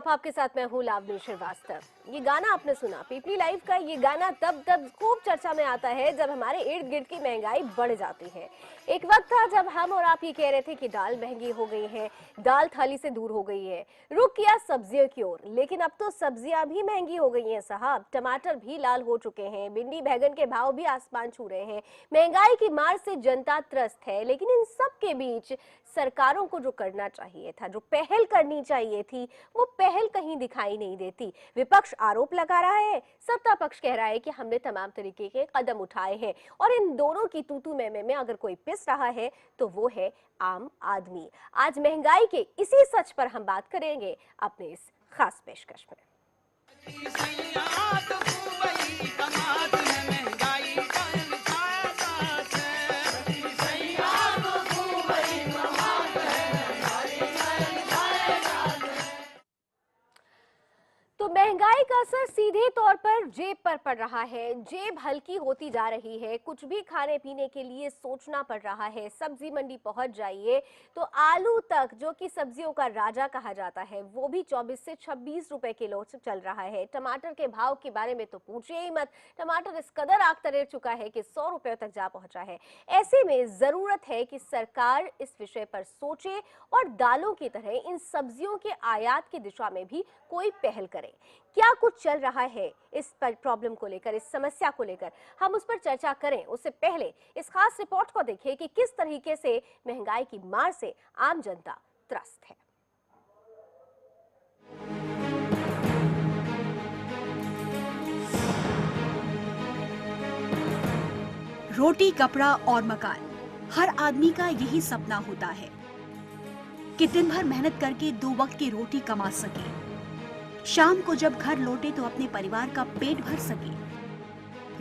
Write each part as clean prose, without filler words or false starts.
तरफ आपके साथ मैं हूँ लावनी श्रीवास्तव। ये गाना आपने सुना, पीपली लाइव का ये गाना तब खूब चर्चा में आता है जब हमारे इर्द गिर्द की महंगाई बढ़ जाती है। एक वक्त था जब हम और आप ये कह रहे थे कि दाल महंगी हो गई है, दाल थाली से दूर हो गई है, रुख किया सब्जियों की ओर। लेकिन अब तो सब्जियां भी महंगी हो गई हैं साहब, टमाटर भी लाल हो चुके हैं, भिंडी बैगन के भाव भी आसमान छू रहे हैं। महंगाई की मार से जनता त्रस्त है, लेकिन इन सब के बीच सरकारों को जो करना चाहिए था, जो पहल करनी चाहिए थी, वो पहल कहीं दिखाई नहीं देती। विपक्ष आरोप लगा रहा है, सत्ता पक्ष कह रहा है कि हमने तमाम तरीके के कदम उठाए हैं, और इन दोनों की तू में अगर कोई पिस रहा है तो वो है आम आदमी। आज महंगाई के इसी सच पर हम बात करेंगे अपने इस खास पेशकश में। तो महंगाई का असर सीधे तौर पर जेब पर पड़ रहा है। जेब हल्की होती जा रही है, कुछ भी खाने पीने के लिए सोचना पड़ रहा है। सब्जी मंडी पहुंच जाइए तो आलू तक, जो कि सब्जियों का राजा कहा जाता है, वो भी 24 से 26 रुपए किलो चल रहा है। टमाटर के भाव के बारे में तो पूछिए ही मत, टमाटर इस कदर आग तरेर चुका है कि 100 रुपए तक जा पहुंचा है। ऐसे में जरूरत है कि सरकार इस विषय पर सोचे और दालों की तरह इन सब्जियों के आयात की दिशा में भी कोई पहल करे। क्या कुछ चल रहा है इस प्रॉब्लम को लेकर, इस समस्या को लेकर, हम उस पर चर्चा करें उससे पहले इस खास रिपोर्ट को देखिए कि किस तरीके से महंगाई की मार से आम जनता त्रस्त है। रोटी, कपड़ा और मकान, हर आदमी का यही सपना होता है कि दिन भर मेहनत करके 2 वक्त की रोटी कमा सके, शाम को जब घर लौटे तो अपने परिवार का पेट भर सके,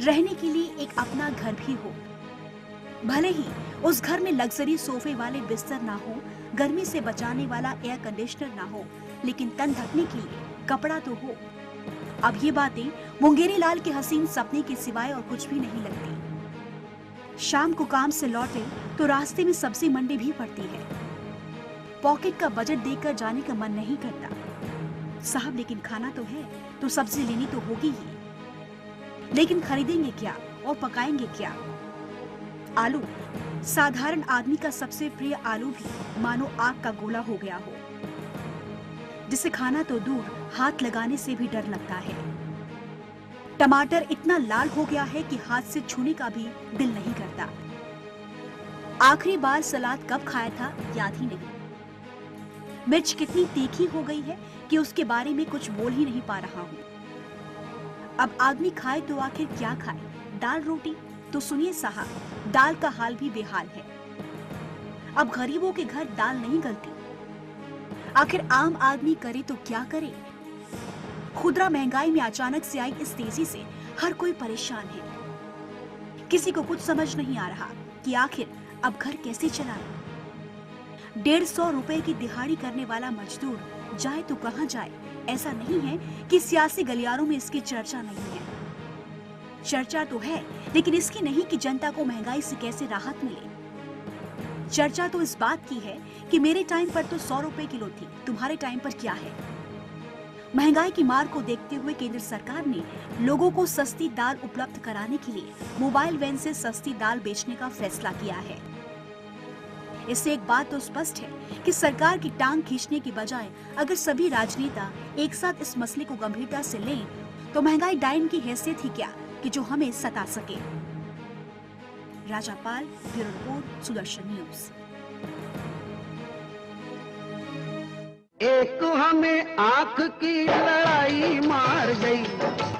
रहने के लिए एक अपना घर भी हो। भले ही उस घर में लग्जरी सोफे वाले बिस्तर ना हो, गर्मी से बचाने वाला एयर कंडीशनर ना हो, लेकिन तन ढकने के लिए कपड़ा तो हो। अब ये बातें मुंगेरी लाल के हसीन सपने के सिवाय और कुछ भी नहीं लगती। शाम को काम से लौटे तो रास्ते में सब्जी मंडी भी पड़ती है। पॉकेट का बजट देखकर जाने का मन नहीं करता साहब, लेकिन खाना तो है तो सब्जी लेनी तो होगी ही। लेकिन खरीदेंगे क्या और पकाएंगे क्या? आलू, साधारण आदमी का सबसे प्रिय आलू भी मानो आग का गोला हो गया हो, जिसे खाना तो दूर, हाथ लगाने से भी डर लगता है। टमाटर इतना लाल हो गया है कि हाथ से छूने का भी दिल नहीं करता। आखिरी बार सलाद कब खाया था याद ही नहीं। मिर्च कितनी तीखी हो गई है कि उसके बारे में कुछ बोल ही नहीं पा रहा हूँ। अब आदमी खाए तो आखिर क्या खाए? दाल रोटी? तो सुनिए साहब, दाल का हाल भी बेहाल है। अब गरीबों के घर दाल नहीं गलती। आखिर आम आदमी करे तो क्या करे? खुदरा महंगाई में अचानक से आई इस तेजी से हर कोई परेशान है। किसी को कुछ समझ नहीं आ रहा कि आखिर अब घर कैसे चलाए। 150 रुपए की दिहाड़ी करने वाला मजदूर जाए तो कहां जाए? ऐसा नहीं है कि सियासी गलियारों में इसकी चर्चा नहीं है। चर्चा तो है, लेकिन इसकी नहीं कि जनता को महंगाई से कैसे राहत मिले। चर्चा तो इस बात की है कि मेरे टाइम पर तो 100 रुपए किलो थी, तुम्हारे टाइम पर क्या है? महंगाई की मार को देखते हुए केंद्र सरकार ने लोगों को सस्ती दाल उपलब्ध कराने के लिए मोबाइल वैन से सस्ती दाल बेचने का फैसला किया है। इससे एक बात तो स्पष्ट है कि सरकार की टांग खींचने की बजाय अगर सभी राजनेता एक साथ इस मसले को गंभीरता से लें तो महंगाई डायन की हैसियत ही क्या कि जो हमें सता सके। राजापाल, ब्यूरो रिपोर्ट, सुदर्शन न्यूज। एक हमें आंख की लड़ाई मार गई,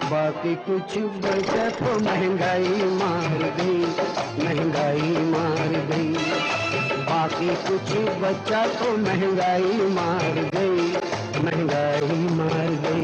बाकी कुछ बचा तो महंगाई मार गई, महंगाई मार गई। बाकी कुछ बचा तो महंगाई मार गई, महंगाई मार गई।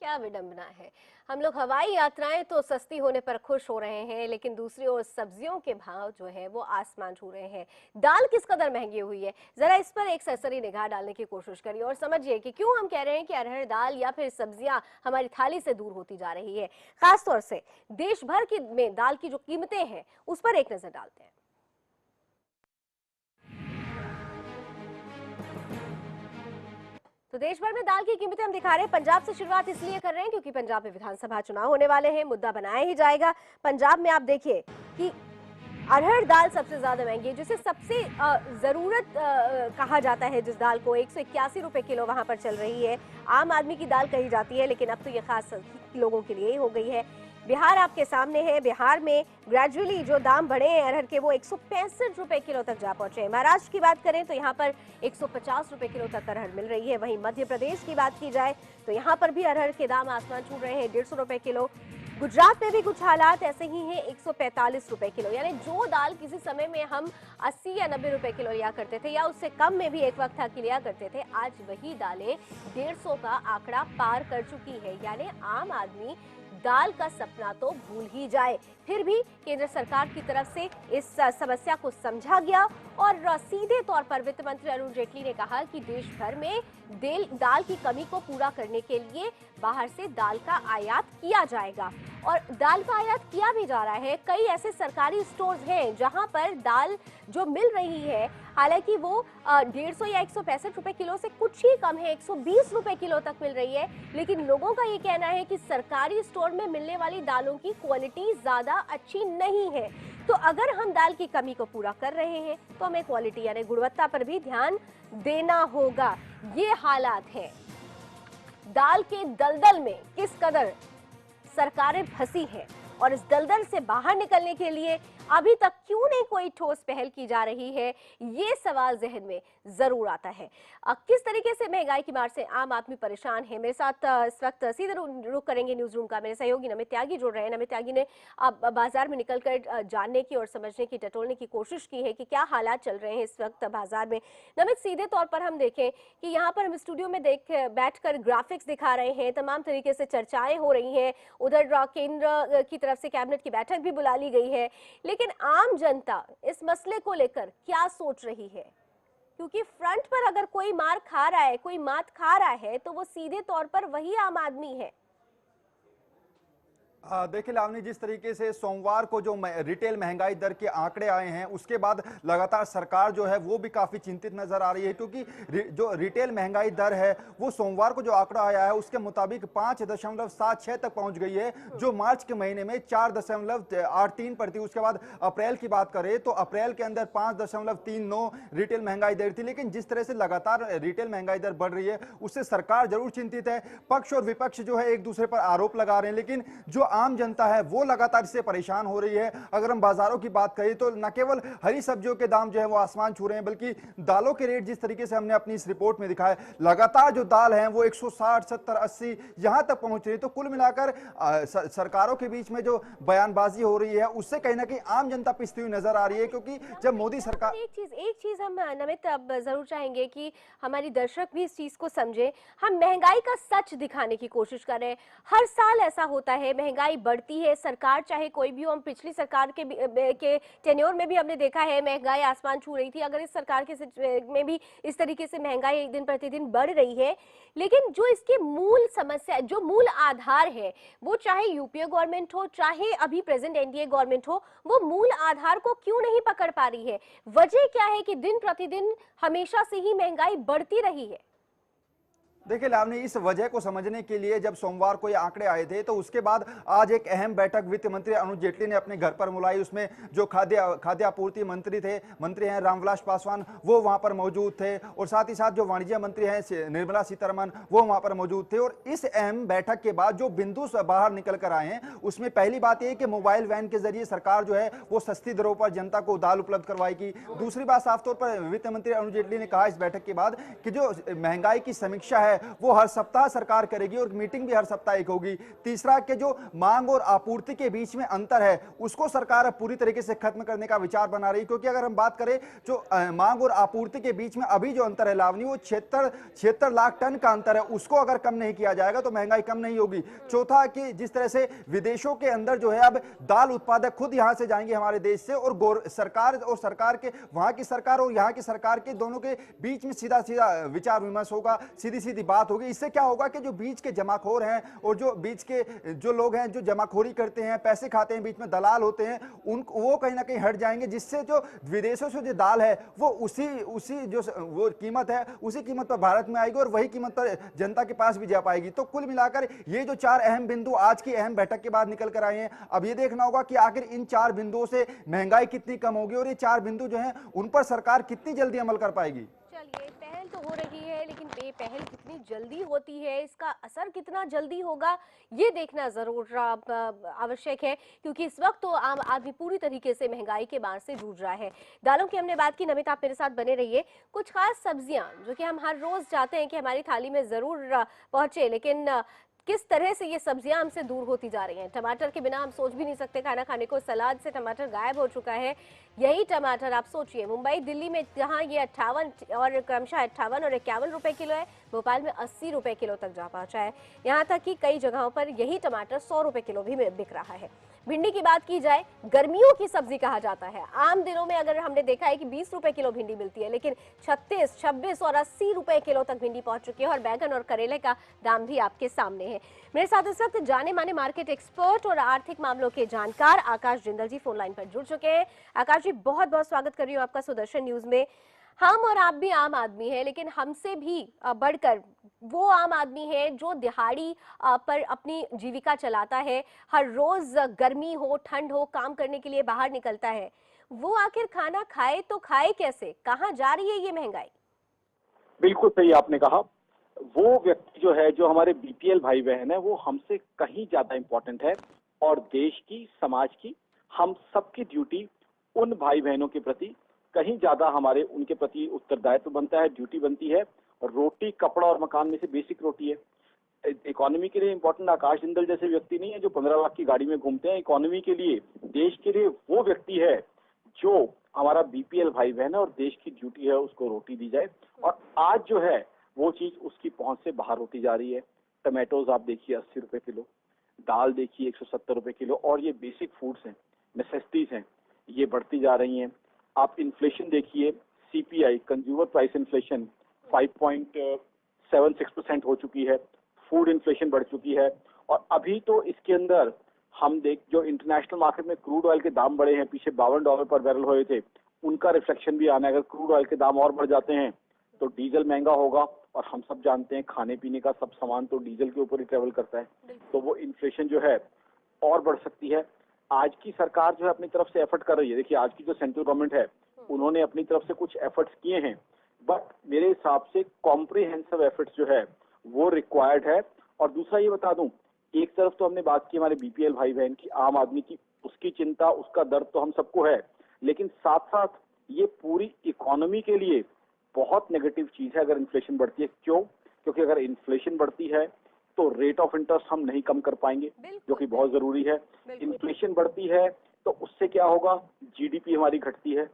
क्या विडंबना है। हम लोग हवाई यात्राएं तो सस्ती होने पर खुश हो रहे हैं, लेकिन दूसरी ओर सब्जियों के भाव जो है वो आसमान छू रहे हैं। दाल किस कदर महंगी हुई है, जरा इस पर एक सरसरी निगाह डालने की कोशिश करिए और समझिए कि क्यों हम कह रहे हैं कि अरहर दाल या फिर सब्जियां हमारी थाली से दूर होती जा रही है। खासतौर से देश भर की में दाल की जो कीमतें हैं उस पर एक नजर डालते हैं। तो देश भर में दाल की कीमतें हम दिखा रहे हैं। पंजाब से शुरुआत इसलिए कर रहे हैं क्योंकि पंजाब में विधानसभा चुनाव होने वाले हैं, मुद्दा बनाया ही जाएगा। पंजाब में आप देखिए कि अरहर दाल सबसे ज्यादा महंगी है, जिसे सबसे जरूरत कहा जाता है। जिस दाल को 181 रुपए किलो वहां पर चल रही है। आम आदमी की दाल कही जाती है, लेकिन अब तो ये खास लोगों के लिए ही हो गई है। बिहार आपके सामने है। बिहार में ग्रेजुअली जो दाम बढ़े हैं अरहर के, वो 165 रुपए किलो तक जा पहुंचे हैं। महाराष्ट्र की बात करें तो यहाँ पर 150 रुपए किलो तक अरहर मिल रही है। वहीं मध्य प्रदेश की बात की जाए तो यहाँ पर भी अरहर के दाम आसमान छू रहे हैं, 150 रुपए किलो। गुजरात में भी कुछ हालात ऐसे ही हैं, 145 रुपए किलो। यानी जो दाल किसी समय में हम 80 या 90 रुपए किलो लिया करते थे, या उससे कम में भी एक वक्त था कि लिया करते थे, आज वही दालें 150 का आंकड़ा पार कर चुकी है। यानी आम आदमी दाल का सपना तो भूल ही जाए। फिर भी केंद्र सरकार की तरफ से इस समस्या को समझा गया और सीधे तौर पर वित्त मंत्री अरुण जेटली ने कहा कि देश भर में दाल की कमी को पूरा करने के लिए बाहर से दाल का आयात किया जाएगा। और दाल का आयात किया भी जा रहा है। कई ऐसे सरकारी स्टोर्स हैं जहां पर दाल जो मिल रही है, हालांकि वो 150 या 165 रुपए किलो से कुछ ही कम है, 120 रुपए किलो तक मिल रही है। लेकिन लोगों का ये कहना है कि सरकारी स्टोर में मिलने वाली दालों की क्वालिटी ज्यादा अच्छी नहीं है। तो अगर हम दाल की कमी को पूरा कर रहे हैं तो हमें क्वालिटी यानी गुणवत्ता पर भी ध्यान देना होगा। ये हालात है। दाल के दलदल में किस कदर सरकारें फंसी हैं और इस दलदल से बाहर निकलने के लिए अभी तक क्यों नहीं कोई ठोस पहल की जा रही है, ये सवाल जहन में जरूर आता है। किस तरीके से महंगाई की मार से आम आदमी परेशान है, मेरे साथ इस वक्त सीधे रुख करेंगे न्यूज रूम का मेरे सहयोगी नमित त्यागी जुड़ रहे हैं। नमित त्यागी ने बाजार में निकलकर जानने की और समझने की, टटोलने की कोशिश की है कि क्या हालात चल रहे हैं इस वक्त बाजार में। नमित, सीधे तौर पर हम देखें कि यहाँ पर हम स्टूडियो में बैठकर ग्राफिक्स दिखा रहे हैं, तमाम तरीके से चर्चाएं हो रही हैं। उधर केंद्र की तरफ से कैबिनेट की बैठक भी बुला ली गई है, लेकिन आम जनता इस मसले को लेकर क्या सोच रही है? क्योंकि फ्रंट पर अगर कोई मार खा रहा है, कोई मात खा रहा है, तो वो सीधे तौर पर वही आम आदमी है। देखिए लावनी, जिस तरीके से सोमवार को जो रिटेल महंगाई दर के आंकड़े आए हैं, उसके बाद लगातार सरकार जो है वो भी काफी चिंतित नजर आ रही है, क्योंकि जो रिटेल महंगाई दर है वो सोमवार को जो आंकड़ा आया है उसके मुताबिक 5.76 तक पहुंच गई है, जो मार्च के महीने में 4.83 पर थी। उसके बाद अप्रैल की बात करें तो अप्रैल के अंदर 5.39 रिटेल महंगाई दर थी। लेकिन जिस तरह से लगातार रिटेल महंगाई दर बढ़ रही है उससे सरकार जरूर चिंतित है। पक्ष और विपक्ष जो है एक दूसरे पर आरोप लगा रहे हैं, लेकिन जो आम जनता है वो लगातार इससे परेशान हो रही है। अगर हम बाजारों की बात करें तो न केवल हरी सब्जियों के दाम जो है वो आसमान छू रहे हैं, बल्कि दालों के रेट जिस तरीके से हमने अपनी इस रिपोर्ट में दिखाया, लगातार जो दाल है वो 160, 70, 80 यहां तक पहुंच रही है। तो कुल मिलाकर सरकारों के बीच में जो बयानबाजी हो रही है उससे कहीं ना कहीं आम जनता पिसती हुई नजर आ रही है, क्योंकि जब मोदी सरकार एक चीज हम नमित अब जरूर चाहेंगे कि हमारी दर्शक भी इस चीज को समझे। हम महंगाई का सच दिखाने की कोशिश कर रहे हैं। हर साल ऐसा होता है, महंगाई बढ़ती है, सरकार चाहे कोई भी हो। हम पिछली सरकार के टेन्योर में भी हमने देखा है महंगाई आसमान छू रही थी। अगर इस सरकार के में भी इस तरीके से महंगाई दिन प्रतिदिन बढ़ रही है, लेकिन जो इसके मूल समस्या, जो मूल आधार है, वो चाहे यूपीए गवर्नमेंट हो, चाहे अभी प्रेजेंट एनडीए गवर्नमेंट हो, वो मूल आधार को क्यों नहीं पकड़ पा रही है? वजह क्या है कि दिन प्रतिदिन हमेशा से ही महंगाई बढ़ती रही है? देखिए लावनी, इस वजह को समझने के लिए जब सोमवार को ये आंकड़े आए थे तो उसके बाद आज एक अहम बैठक वित्त मंत्री अरुण जेटली ने अपने घर पर बुलाई। उसमें जो खाद्य आपूर्ति मंत्री हैं रामविलास पासवान, वो वहां पर मौजूद थे, और साथ ही साथ जो वाणिज्य मंत्री हैं निर्मला सीतारमण, वो वहां पर मौजूद थे। और इस अहम बैठक के बाद जो बिंदु बाहर निकल कर आए हैं उसमें पहली बात यह कि मोबाइल वैन के जरिए सरकार जो है वो सस्ती दरों पर जनता को दाल उपलब्ध करवाएगी। दूसरी बात, साफ तौर पर वित्त मंत्री अरुण जेटली ने कहा इस बैठक के बाद कि जो महंगाई की समीक्षा है वो हर सप्ताह सरकार करेगी और मीटिंग भी हर सप्ताह एक होगी। तीसरा कि जो मांग और आपूर्ति के बीच में अंतर है उसको सरकार अब पूरी तरीके से खत्म करने का विचार बना रही है, क्योंकि अगर हम बात करें जो मांग और आपूर्ति के बीच में अभी जो अंतर है लावनी, वो 76 लाख टन का अंतर है, उसको अगर कम नहीं किया जाएगा तो महंगाई कम नहीं होगी। चौथा कि जिस तरह से विदेशों के अंदर जो है अब दाल उत्पादक खुद यहां से जाएंगे हमारे देश से, और सरकार के वहां की सरकार और यहां की सरकार के दोनों के बीच में सीधा सीधा विचार विमर्श होगा, सीधी सीधी बात होगी। इससे क्या होगा कि जो बीच के जमाखोर हैं और जो बीच के जो लोग हैं जो जमाखोरी करते हैं, पैसे खाते हैं, बीच में दलाल होते हैं, वो कहीं ना कहीं हट जाएंगे, जिससे जो विदेशों से जो दाल है वो उसी जो वो कीमत है उसी कीमत पर भारत में आएगी और वही कीमत पर जनता के पास भी जा पाएगी। तो कुल मिलाकर ये जो 4 अहम बिंदु आज की अहम बैठक के बाद निकल कर आए हैं, अब ये देखना होगा कि आखिर इन 4 बिंदुओं से महंगाई कितनी कम होगी और ये 4 बिंदु जो हैं उन पर सरकार कितनी जल्दी अमल कर पाएगी। चलिए, पहल तो हो रही है, लेकिन ये पहल कितनी जल्दी होती है, इसका असर कितना जल्दी होगा, ये देखना जरूर आवश्यक है, क्योंकि इस वक्त तो आम आदमी पूरी तरीके से महंगाई के मार से जूझ रहा है। दालों की हमने बात की, नमित आप मेरे साथ बने रहिए। कुछ खास सब्जियां जो कि हम हर रोज चाहते हैं कि हमारी थाली में जरूर पहुंचे, लेकिन किस तरह से ये सब्जियां हमसे दूर होती जा रही हैं। टमाटर के बिना हम सोच भी नहीं सकते खाना खाने को, सलाद से टमाटर गायब हो चुका है। यही टमाटर आप सोचिए मुंबई दिल्ली में जहां ये 58 और क्रमशः 58 और 51 रुपए किलो है, भोपाल में 80 रुपए किलो तक जा पहुंचा है। यहाँ तक कि कई जगहों पर यही टमाटर 100 रुपए किलो भी बिक रहा है। भिंडी की बात की जाए, गर्मियों की सब्जी कहा जाता है। आम दिनों में अगर हमने देखा है कि 20 रुपए किलो भिंडी मिलती है, लेकिन 36, 26 और 80 रुपए किलो तक भिंडी पहुंच चुकी है और बैगन और करेले का दाम भी आपके सामने है। मेरे साथ इस वक्त जाने माने मार्केट एक्सपर्ट और आर्थिक मामलों के जानकार आकाश जिंदल जी फोन लाइन पर जुड़ चुके हैं। आकाश जी, बहुत बहुत स्वागत कर रही हूँ आपका सुदर्शन न्यूज में। हम और आप भी आम आदमी हैं, लेकिन हमसे भी बढ़कर वो आम आदमी है जो दिहाड़ी पर अपनी जीविका चलाता है, हर रोज गर्मी हो ठंड हो काम करने के लिए बाहर निकलता है। वो आखिर खाना खाए तो खाए कैसे? कहाँ जा रही है ये महंगाई? बिल्कुल सही आपने कहा। वो व्यक्ति जो है, जो हमारे बीपीएल भाई बहन है, वो हमसे कहीं ज्यादा इम्पोर्टेंट है और देश की, समाज की, हम सबकी ड्यूटी उन भाई बहनों के प्रति कहीं ज्यादा हमारे उनके प्रति उत्तरदायित्व बनता है, ड्यूटी बनती है। रोटी, कपड़ा और मकान में से बेसिक रोटी है। इकोनॉमी के लिए इम्पोर्टेंट आकाश जिंदल जैसे व्यक्ति नहीं है जो 15 लाख की गाड़ी में घूमते हैं। इकोनॉमी के लिए, देश के लिए वो व्यक्ति है जो हमारा बीपीएल भाई बहन है और देश की ड्यूटी है उसको रोटी दी जाए। और आज जो है वो चीज उसकी पहुंच से बाहर होती जा रही है। टमाटोज आप देखिए 80 रुपए किलो, दाल देखिए 170 रुपए किलो, और ये बेसिक फूड्स हैं, नेसेसिटीज हैं, ये बढ़ती जा रही हैं। आप इन्फ्लेशन देखिए, सीपीआई, कंज्यूमर प्राइस इन्फ्लेशन 5.76% हो चुकी है, फूड इन्फ्लेशन बढ़ चुकी है। और अभी तो इसके अंदर हम जो इंटरनेशनल मार्केट में क्रूड ऑयल के दाम बढ़े हैं, पीछे $52 पर बैरल हुए थे, उनका रिफ्लेक्शन भी आना है। अगर क्रूड ऑयल के दाम और बढ़ जाते हैं तो डीजल महंगा होगा, और हम सब जानते हैं खाने पीने का सब सामान तो डीजल के ऊपर ही ट्रेवल करता है, तो वो इन्फ्लेशन जो है और बढ़ सकती है। आज की सरकार जो है अपनी तरफ से एफर्ट कर रही है। देखिए, आज की जो सेंट्रल गवर्नमेंट है उन्होंने अपनी तरफ से कुछ एफर्ट्स किए हैं, बट मेरे हिसाब से कॉम्प्रिहेंसिव एफर्ट्स जो है वो रिक्वायर्ड है। और दूसरा ये बता दूं, एक तरफ तो हमने बात की हमारे बीपीएल भाई बहन की, आम आदमी की, उसकी चिंता, उसका दर्द तो हम सबको है, लेकिन साथ साथ ये पूरी इकोनॉमी के लिए बहुत नेगेटिव चीज है अगर इन्फ्लेशन बढ़ती है। क्यों? क्योंकि अगर इन्फ्लेशन बढ़ती है तो रेट ऑफ इंटरेस्ट हम नहीं कम कर पाएंगे, जो कि बहुत जरूरी है। इन्फ्लेशन बढ़ती है तो उससे क्या होगा, जीडीपी हमारी घटती है,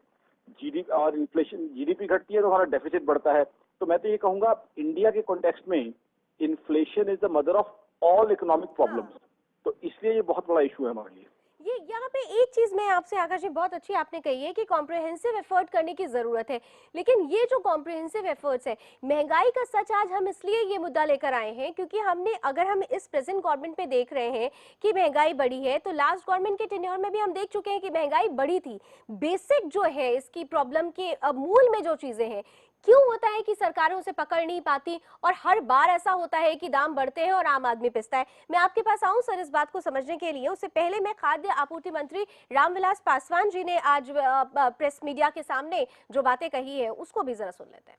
और इन्फ्लेशन, जीडीपी घटती है तो हमारा डेफिसिट बढ़ता है। तो मैं तो ये कहूंगा, इंडिया के कॉन्टेक्स्ट में inflation is the mother of all economic problems, तो इसलिए ये बहुत बड़ा इशू है हमारे लिए। ये यहाँ पे एक चीज मैं आपसे आकाश जी बहुत अच्छी आपने कही है कि कॉम्प्रिहेंसिव एफर्ट करने की जरूरत है, लेकिन ये जो कॉम्प्रिहेंसिव एफर्ट्स है, महंगाई का सच आज हम इसलिए ये मुद्दा लेकर आए हैं क्योंकि हमने, अगर हम इस प्रेजेंट गवर्नमेंट पे देख रहे हैं कि महंगाई बढ़ी है, तो लास्ट गवर्नमेंट के टेन्योर में भी हम देख चुके हैं कि महंगाई बढ़ी थी। बेसिक जो है इसकी प्रॉब्लम के मूल में जो चीजें हैं, क्यों होता है कि सरकारें उसे पकड़ नहीं पाती और हर बार ऐसा होता है कि दाम बढ़ते हैं और आम आदमी पिसता है? मैं आपके पास आऊं सर इस बात को समझने के लिए। उससे पहले मैं खाद्य आपूर्ति मंत्री रामविलास पासवान जी ने आज प्रेस मीडिया के सामने जो बातें कही है उसको भी जरा सुन लेते हैं।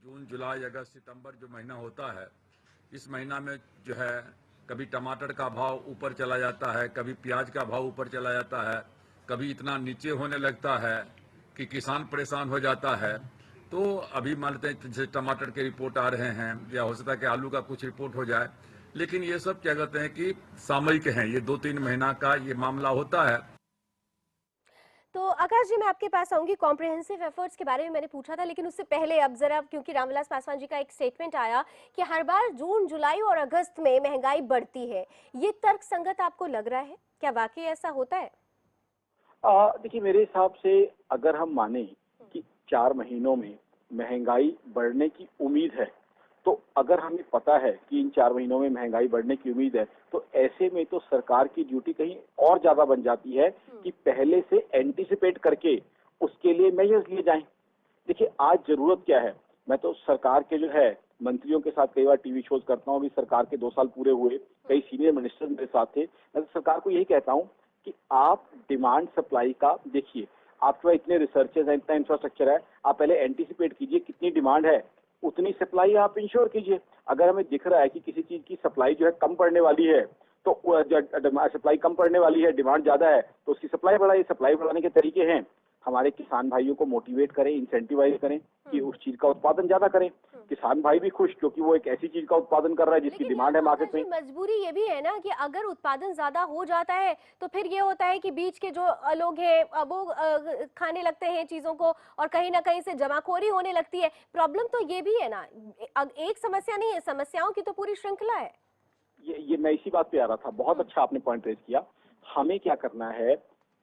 जून, जुलाई, अगस्त, सितंबर जो महीना होता है, इस महीना में जो है कभी टमाटर का भाव ऊपर चला जाता है, कभी प्याज का भाव ऊपर चला जाता है, कभी इतना नीचे होने लगता है कि किसान परेशान हो जाता है। तो अभी मान लेते हैं जैसे टमाटर के रिपोर्ट आ रहे हैं या हो सकता है कि आलू का कुछ रिपोर्ट हो जाए, लेकिन ये सब क्या कहते हैं कि सामयिक हैं, ये 2-3 महीना का ये मामला होता है। तो आकाश जी, मैं आपके पास आऊंगी। कॉम्प्रिहेंसिव एफर्ट्स के बारे में मैंने पूछा था, लेकिन उससे पहले अब जरा, क्योंकि रामविलास पासवान जी का एक स्टेटमेंट आया कि हर बार जून, जुलाई और अगस्त में महंगाई बढ़ती है, ये तर्क संगत आपको लग रहा है? क्या वाकई ऐसा होता है? देखिए, मेरे हिसाब से अगर हम माने कि 4 महीनों में महंगाई बढ़ने की उम्मीद है, तो अगर हमें पता है कि इन 4 महीनों में महंगाई बढ़ने की उम्मीद है, तो ऐसे में तो सरकार की ड्यूटी कहीं और ज्यादा बन जाती है कि पहले से एंटिसिपेट करके उसके लिए मेजर्स लिए जाएं। देखिए, आज जरूरत क्या है, मैं तो सरकार के जो है मंत्रियों के साथ कई बार टीवी शोज करता हूँ, अभी सरकार के 2 साल पूरे हुए, कई सीनियर मिनिस्टर मेरे साथ थे। मैं तो सरकार को यही कहता हूँ कि आप डिमांड सप्लाई का देखिए, आपके पास इतने रिसर्चेस हैं, इतना इंफ्रास्ट्रक्चर है, आप पहले एंटिसिपेट कीजिए कितनी डिमांड है, उतनी सप्लाई आप इंश्योर कीजिए। अगर हमें दिख रहा है कि किसी चीज की सप्लाई जो है कम पड़ने वाली है, तो सप्लाई कम पड़ने वाली है, डिमांड ज्यादा है, तो उसकी सप्लाई बढ़ाइए। सप्लाई बढ़ाने के तरीके हैं, हमारे किसान भाइयों को मोटिवेट करें, इंसेंटिवाइज करें कि उस चीज का उत्पादन ज्यादा करें। किसान भाई भी खुश, क्योंकि वो एक ऐसी चीज का उत्पादन कर रहा है जिसकी लेकिन डिमांड है यहाँ मार्केट पर में। मजबूरी ये भी है ना कि अगर उत्पादन ज्यादा हो जाता है तो फिर ये होता है कि बीच के जो लोग हैं वो खाने लगते हैं चीजों को, और कहीं ना कहीं से जमाखोरी होने लगती है। प्रॉब्लम तो ये भी है ना, एक समस्या नहीं है, समस्याओं की तो पूरी श्रृंखला है। ये मैं इसी बात पे आ रहा था, बहुत अच्छा आपने पॉइंट रेज किया। हमें क्या करना है,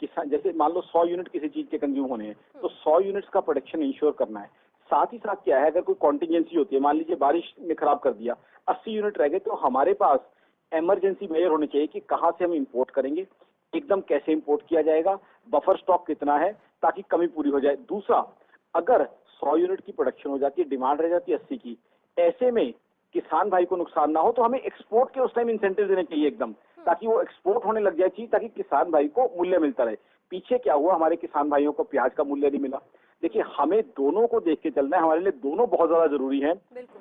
किसान जैसे मान लो 100 यूनिट किसी चीज के कंज्यूम होने हैं, तो 100 यूनिट्स का प्रोडक्शन इंश्योर करना है। साथ ही साथ क्या है, अगर कोई कॉन्टिजेंसी होती है, मान लीजिए बारिश ने खराब कर दिया, 80 यूनिट रह गए, तो हमारे पास इमरजेंसी मेजर होने चाहिए कि कहाँ से हम इंपोर्ट करेंगे, एकदम कैसे इंपोर्ट किया जाएगा, बफर स्टॉक कितना है, ताकि कमी पूरी हो जाए। दूसरा, अगर 100 यूनिट की प्रोडक्शन हो जाती है, डिमांड रह जाती है 80 की, ऐसे में किसान भाई को नुकसान ना हो, तो हमें एक्सपोर्ट के उस टाइम इंसेंटिव देने चाहिए एकदम, ताकि वो एक्सपोर्ट होने लग जाए चीज, ताकि किसान भाई को मूल्य मिलता रहे। पीछे क्या हुआ, हमारे किसान भाइयों को प्याज का मूल्य नहीं मिला। देखिए, हमें दोनों को देख के चलना है, हमारे लिए दोनों बहुत ज्यादा जरूरी है।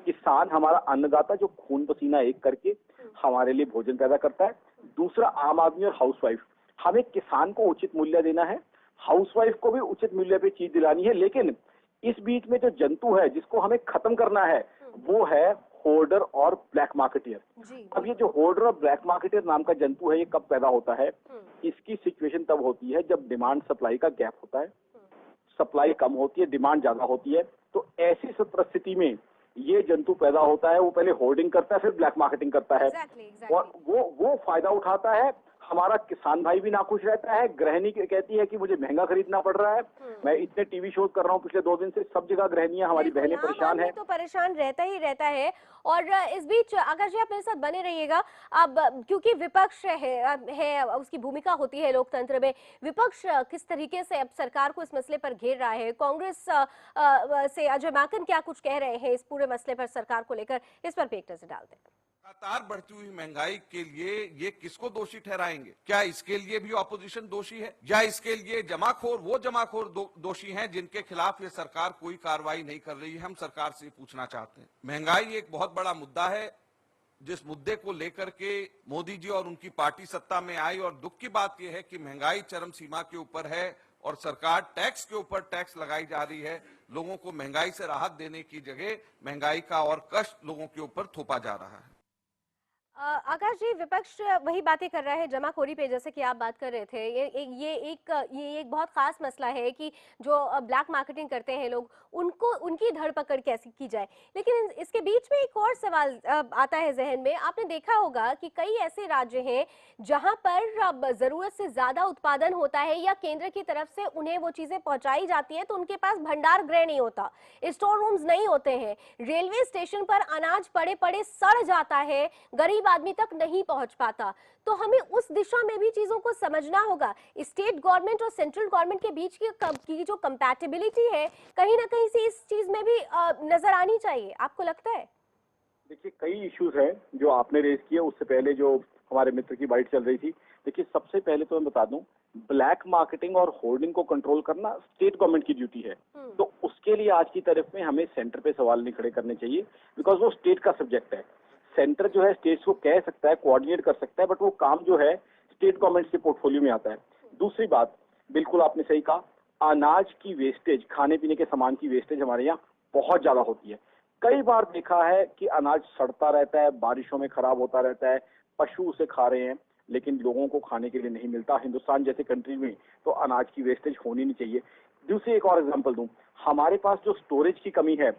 किसान हमारा अन्नदाता जो खून पसीना एक करके हमारे लिए भोजन पैदा करता है। दूसरा, आम आदमी और हाउसवाइफ, हमें किसान को उचित मूल्य देना है, हाउसवाइफ को भी उचित मूल्य पे चीज दिलानी है। लेकिन इस बीच में जो जंतु है जिसको हमें खत्म करना है, वो है होर्डर और ब्लैक मार्केटियर। अब ये जो होर्डर और ब्लैक मार्केटियर नाम का जंतु है, ये कब पैदा होता है? इसकी सिचुएशन तब होती है जब डिमांड सप्लाई का गैप होता है, सप्लाई कम होती है, डिमांड ज्यादा होती है। तो ऐसी परिस्थिति में ये जंतु पैदा होता है, वो पहले होर्डिंग करता है, फिर ब्लैक मार्केटिंग करता है। और वो फायदा उठाता है, हमारा किसान भाई भी नाखुश रहता है, गृहिणी कहती है कि मुझे महंगा खरीदना पड़ रहा है। मैं इतने टीवी शोज कर रहा हूँ पिछले 2 दिन से, सब जगह गृहिणियां, हमारी बहनें परेशान है। तो परेशान रहता ही रहता है। और इस बीच आकाश जी, आप मेरे साथ बने रहिएगा। अब क्योंकि विपक्ष है उसकी भूमिका होती है लोकतंत्र में, विपक्ष किस तरीके से अब सरकार को इस मसले पर घेर रहा है, कांग्रेस से अजय माकन क्या कुछ कह रहे हैं इस पूरे मसले पर सरकार को लेकर, इस पर भी एक नजर डालते हैं। लगातार बढ़ती हुई महंगाई के लिए ये किसको दोषी ठहराएंगे? क्या इसके लिए भी ऑपोजिशन दोषी है, या इसके लिए वो जमाखोर दोषी हैं जिनके खिलाफ ये सरकार कोई कार्रवाई नहीं कर रही है? हम सरकार से पूछना चाहते हैं। महंगाई एक बहुत बड़ा मुद्दा है, जिस मुद्दे को लेकर के मोदी जी और उनकी पार्टी सत्ता में आई, और दुख की बात यह है कि महंगाई चरम सीमा के ऊपर है और सरकार टैक्स के ऊपर टैक्स लगाई जा रही है। लोगों को महंगाई से राहत देने की जगह महंगाई का और कष्ट लोगों के ऊपर थोपा जा रहा है। आकाश जी, विपक्ष वही बातें कर रहा है जमाखोरी पे, जैसे कि आप बात कर रहे थे। ये एक बहुत खास मसला है कि जो ब्लैक मार्केटिंग करते हैं लोग, उनको उनकी धरपकड़ कैसे की जाए। लेकिन इसके बीच में एक और सवाल आता है जहन में। आपने देखा होगा कि कई ऐसे राज्य हैं जहां पर जरूरत से ज्यादा उत्पादन होता है या केंद्र की तरफ से उन्हें वो चीजें पहुंचाई जाती है, तो उनके पास भंडार गृह नहीं होता, स्टोर रूम्स नहीं होते हैं, रेलवे स्टेशन पर अनाज पड़े पड़े सड़ जाता है, गरीब आदमी तक नहीं पहुंच पाता। तो हमें उस दिशा में भी चीजों को समझना होगा। स्टेट गवर्नमेंट और सेंट्रल गवर्नमेंट के बीच की जो कंपैटिबिलिटी है, कहीं ना कहीं से इस चीज में भी नजर आनी चाहिए। आपको लगता है? देखिए, कई इश्यूज हैं जो आपने रेज किए। उससे पहले जो हमारे मित्र की बाइट चल रही थी, देखिए सबसे पहले तो मैं बता दूं, ब्लैक मार्केटिंग और होर्डिंग को कंट्रोल करना स्टेट गवर्नमेंट की ड्यूटी है। तो उसके लिए आज की तारीख में हमें सेंटर पे सवाल नहीं खड़े करने चाहिए, बिकॉज वो स्टेट का सब्जेक्ट है। सेंटर जो है स्टेट्स को कह सकता है, कोऑर्डिनेट कर सकता है, बट वो काम जो है स्टेट गवर्नमेंट के पोर्टफोलियो में आता है। दूसरी बात, बिल्कुल आपने सही कहा, अनाज की वेस्टेज, खाने पीने के सामान की वेस्टेज हमारे यहाँ बहुत ज्यादा होती है। कई बार देखा है कि अनाज सड़ता रहता है, बारिशों में खराब होता रहता है, पशु उसे खा रहे हैं, लेकिन लोगों को खाने के लिए नहीं मिलता। हिंदुस्तान जैसे कंट्री में तो अनाज की वेस्टेज होनी नहीं चाहिए। दूसरी एक और एग्जांपल दूं, हमारे पास जो स्टोरेज की कमी है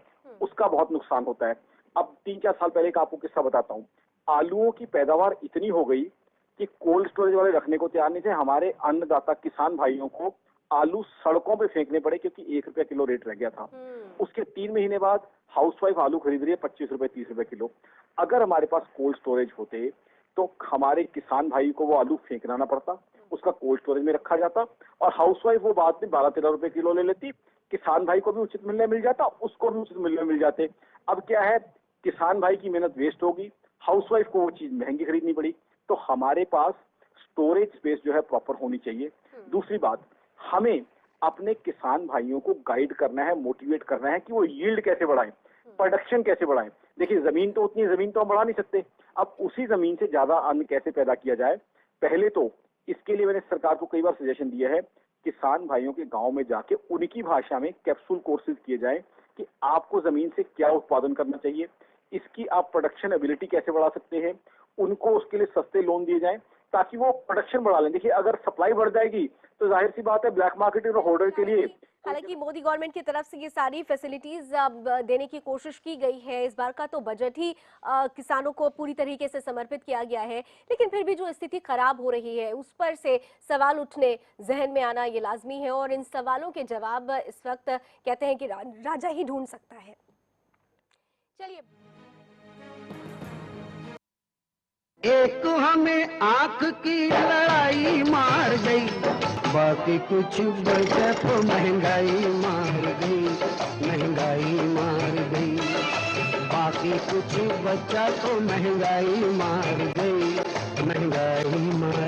उसका बहुत नुकसान होता है। अब 3-4 साल पहले का आपको किस्सा बताता हूँ। आलूओं की पैदावार इतनी हो गई कि कोल्ड स्टोरेज वाले रखने को तैयार नहीं थे। हमारे अन्नदाता किसान भाइयों को आलू सड़कों पे फेंकने पड़े क्योंकि 1 रुपया किलो रेट रह गया था। उसके 3 महीने बाद हाउसवाइफ आलू खरीद रही है 25 रुपए 30 रुपए किलो। अगर हमारे पास कोल्ड स्टोरेज होते तो हमारे किसान भाई को वो आलू फेंकना ना पड़ता, उसका कोल्ड स्टोरेज में रखा जाता और हाउसवाइफ वो बाद में 12-13 रुपए किलो ले लेती। किसान भाई को भी उचित मूल्य मिल जाता, उसको भी उचित मूल्य मिल जाते। अब क्या है, किसान भाई की मेहनत वेस्ट होगी, हाउसवाइफ को वो चीज महंगी खरीदनी पड़ी। तो हमारे पास स्टोरेज स्पेस जो है प्रॉपर होनी चाहिए। दूसरी बात, हमें अपने किसान भाइयों को गाइड करना है, मोटिवेट करना है कि वो यील्ड कैसे बढ़ाएं, प्रोडक्शन कैसे बढ़ाएं। देखिए जमीन तो हम बढ़ा नहीं सकते, अब उसी जमीन से ज्यादा अन्न कैसे पैदा किया जाए। पहले तो इसके लिए मैंने सरकार को कई बार सजेशन दिया है, किसान भाइयों के गांव में जाके उनकी भाषा में कैप्सूल कोर्सेज किए जाएं कि आपको जमीन से क्या उत्पादन करना चाहिए, इसकी आप प्रोडक्शन एबिलिटी कैसे बढ़ा सकते हैं, उनको उसके लिए सस्ते लोन दिए जाएं ताकि वो प्रोडक्शन बढ़ा लें। देखिए अगर सप्लाई बढ़ जाएगी तो जाहिर सी बात है ब्लैक मार्केट और होल्डर के लिए। हालांकि मोदी गवर्नमेंट की तरफ से ये सारी फैसिलिटीज अब देने की कोशिश की गई है। इस बार का तो बजट ही किसानों को पूरी तरीके से समर्पित किया गया है, लेकिन फिर भी जो स्थिति खराब हो रही है उस पर से सवाल उठने जहन में आना ये लाजमी है और इन सवालों के जवाब इस वक्त कहते हैं कि राजा ही ढूंढ सकता है। चलिए, एक हमें आंख की लड़ाई मार गई, बाकी कुछ बचा तो महंगाई मार गई, महंगाई मार गई। बाकी कुछ बचा तो महंगाई मार गई, महंगाई मार